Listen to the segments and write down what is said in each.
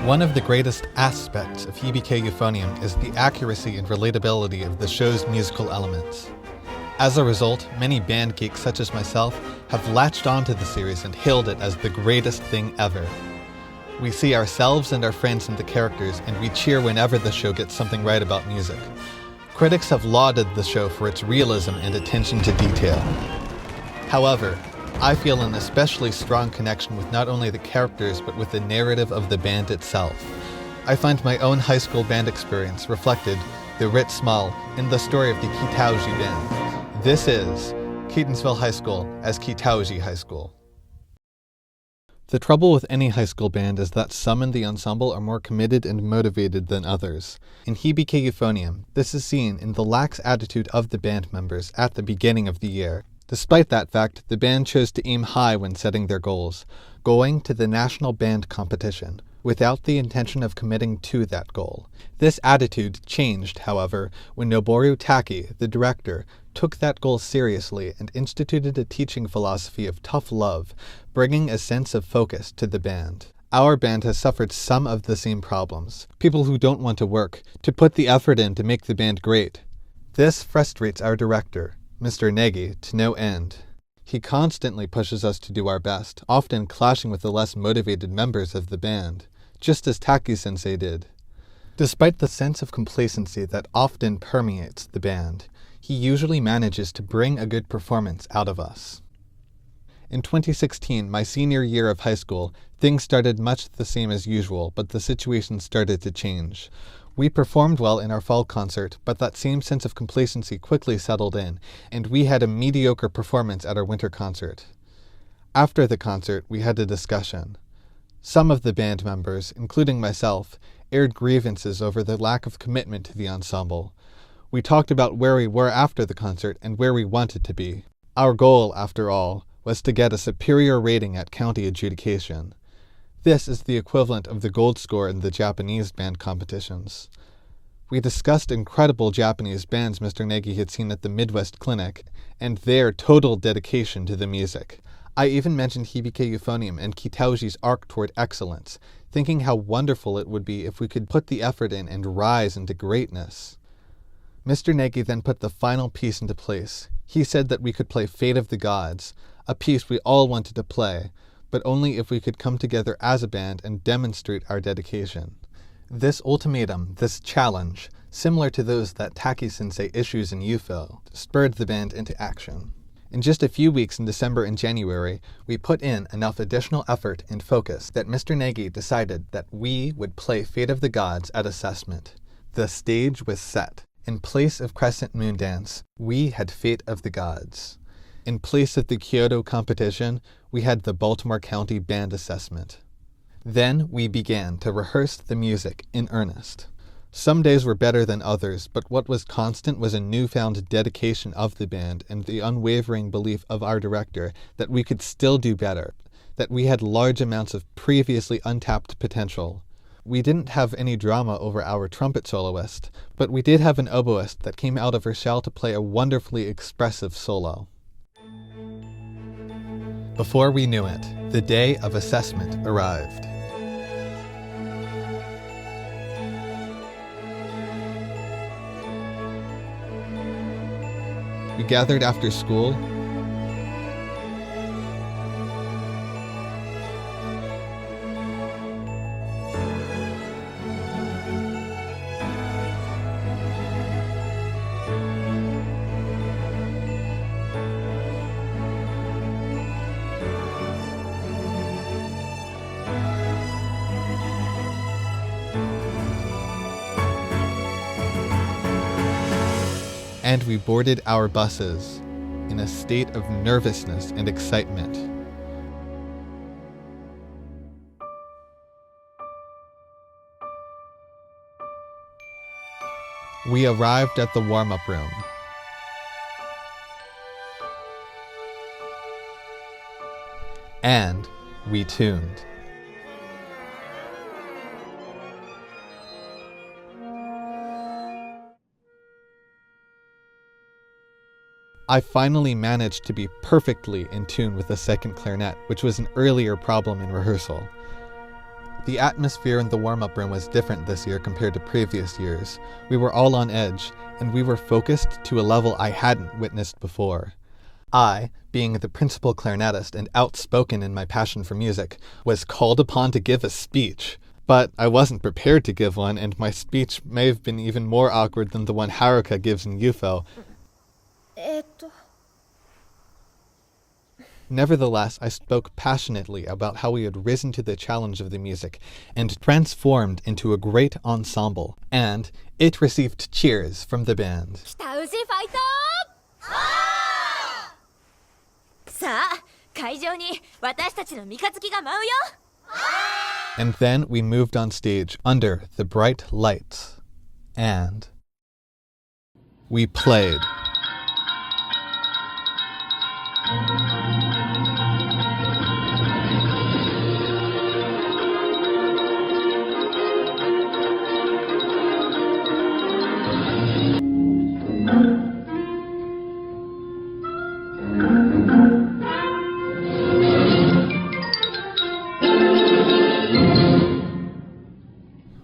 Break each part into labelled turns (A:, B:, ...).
A: One of the greatest aspects of Hibike Euphonium is the accuracy and relatability of the show's musical elements. As a result, many band geeks such as myself have latched onto the series and hailed it as the greatest thing ever. We see ourselves and our friends in the characters, and we cheer whenever the show gets something right about music. Critics have lauded the show for its realism and attention to detail. However, I feel an especially strong connection with not only the characters but with the narrative of the band itself. I find my own high school band experience reflected, the writ small, in the story of the Kitauji band. This is Keatonsville High School as Kitauji High School. The trouble with any high school band is that some in the ensemble are more committed and motivated than others. In Hibike Euphonium, this is seen in the lax attitude of the band members at the beginning of the year. Despite that fact, the band chose to aim high when setting their goals, going to the national band competition, without the intention of committing to that goal. This attitude changed, however, when Noboru Taki, the director, took that goal seriously and instituted a teaching philosophy of tough love, bringing a sense of focus to the band. Our band has suffered some of the same problems. People who don't want to work, to put the effort in to make the band great. This frustrates our director, Mr. Negi, to no end. He constantly pushes us to do our best, often clashing with the less motivated members of the band, just as Taki-sensei did. Despite the sense of complacency that often permeates the band, he usually manages to bring a good performance out of us. In 2016, my senior year of high school, things started much the same as usual, but the situation started to change. We performed well in our fall concert, but that same sense of complacency quickly settled in, and we had a mediocre performance at our winter concert. After the concert, we had a discussion. Some of the band members, including myself, aired grievances over the lack of commitment to the ensemble. We talked about where we were after the concert and where we wanted to be. Our goal, after all, was to get a superior rating at county adjudication. This is the equivalent of the gold score in the Japanese band competitions. We discussed incredible Japanese bands Mr. Negi had seen at the Midwest Clinic, and their total dedication to the music. I even mentioned Hibike Euphonium and Kitauji's arc toward excellence, thinking how wonderful it would be if we could put the effort in and rise into greatness. Mr. Negi then put the final piece into place. He said that we could play Fate of the Gods, a piece we all wanted to play, but only if we could come together as a band and demonstrate our dedication. This ultimatum, this challenge, similar to those that Taki-sensei issues in UFO, spurred the band into action. In just a few weeks in December and January, we put in enough additional effort and focus that Mr. Negi decided that we would play Fate of the Gods at assessment. The stage was set. In place of Crescent Moon Dance, we had Fate of the Gods. In place of the Kyoto competition, we had the Baltimore County Band Assessment. Then we began to rehearse the music in earnest. Some days were better than others, but what was constant was a newfound dedication of the band and the unwavering belief of our director that we could still do better, that we had large amounts of previously untapped potential. We didn't have any drama over our trumpet soloist, but we did have an oboist that came out of her shell to play a wonderfully expressive solo. Before we knew it, the day of assessment arrived. We gathered after school. And we boarded our buses in a state of nervousness and excitement. We arrived at the warm-up room. And we tuned. I finally managed to be perfectly in tune with the second clarinet, which was an earlier problem in rehearsal. The atmosphere in the warm-up room was different this year compared to previous years. We were all on edge, and we were focused to a level I hadn't witnessed before. I, being the principal clarinetist and outspoken in my passion for music, was called upon to give a speech. But I wasn't prepared to give one, and my speech may have been even more awkward than the one Haruka gives in UFO. Nevertheless, I spoke passionately about how we had risen to the challenge of the music and transformed into a great ensemble, and it received cheers from the band. And then we moved on stage under the bright lights, and we played.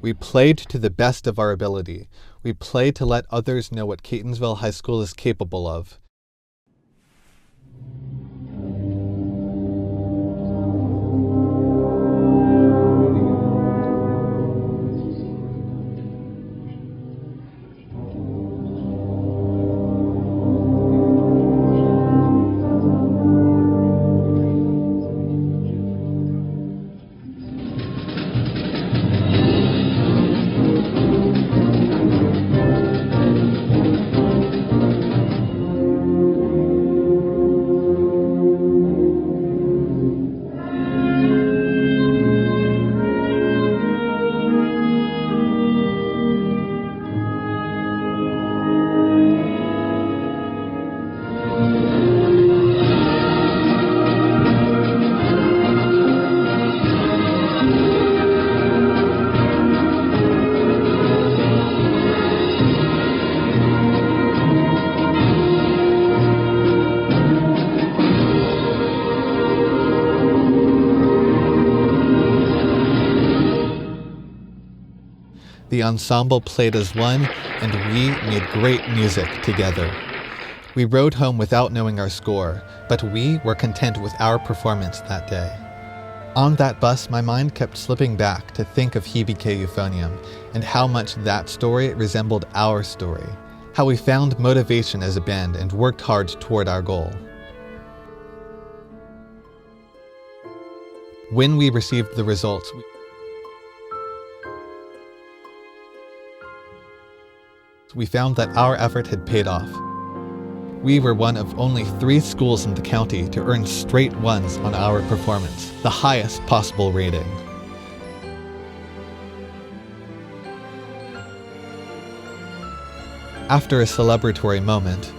A: We played to the best of our ability. We played to let others know what Catonsville High School is capable of. The ensemble played as one, and we made great music together. We rode home without knowing our score, but we were content with our performance that day. On that bus, my mind kept slipping back to think of Hibike Euphonium and how much that story resembled our story, how we found motivation as a band and worked hard toward our goal. When we received the results, we found that our effort had paid off. We were one of only 3 schools in the county to earn straight ones on our performance, the highest possible rating. After a celebratory moment,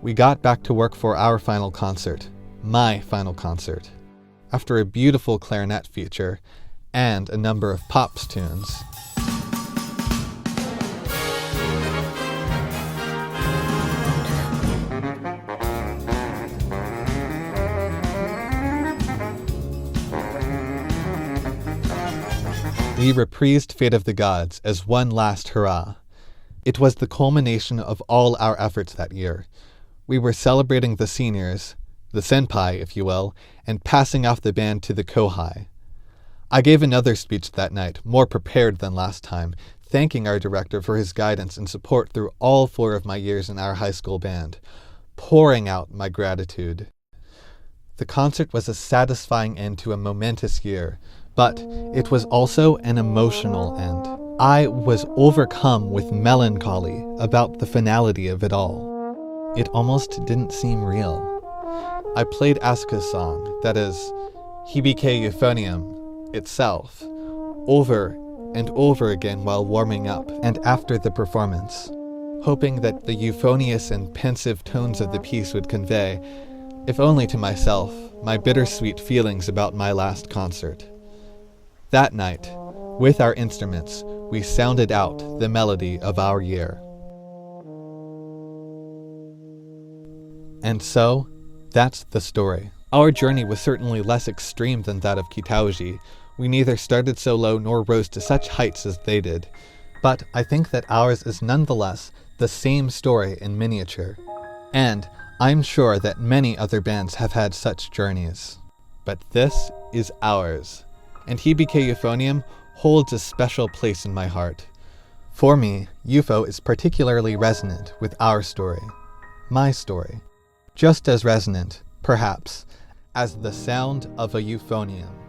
A: we got back to work for our final concert, my final concert. After a beautiful clarinet feature and a number of pops tunes, we reprised Fate of the Gods as one last hurrah. It was the culmination of all our efforts that year. We were celebrating the seniors, the senpai, if you will, and passing off the band to the kohai. I gave another speech that night, more prepared than last time, thanking our director for his guidance and support through all 4 of my years in our high school band, pouring out my gratitude. The concert was a satisfying end to a momentous year, but it was also an emotional end. I was overcome with melancholy about the finality of it all. it almost didn't seem real. I played Asuka's song, that is, Hibike Euphonium itself, over and over again while warming up and after the performance, hoping that the euphonious and pensive tones of the piece would convey, if only to myself, my bittersweet feelings about my last concert. That night, with our instruments, we sounded out the melody of our year. And so, that's the story. Our journey was certainly less extreme than that of Kitaoji. We neither started so low nor rose to such heights as they did. But I think that ours is nonetheless the same story in miniature. And I'm sure that many other bands have had such journeys. But this is ours. And Hibike Euphonium holds a special place in my heart. For me, UFO is particularly resonant with our story. My story. Just as resonant, perhaps, as the sound of a euphonium.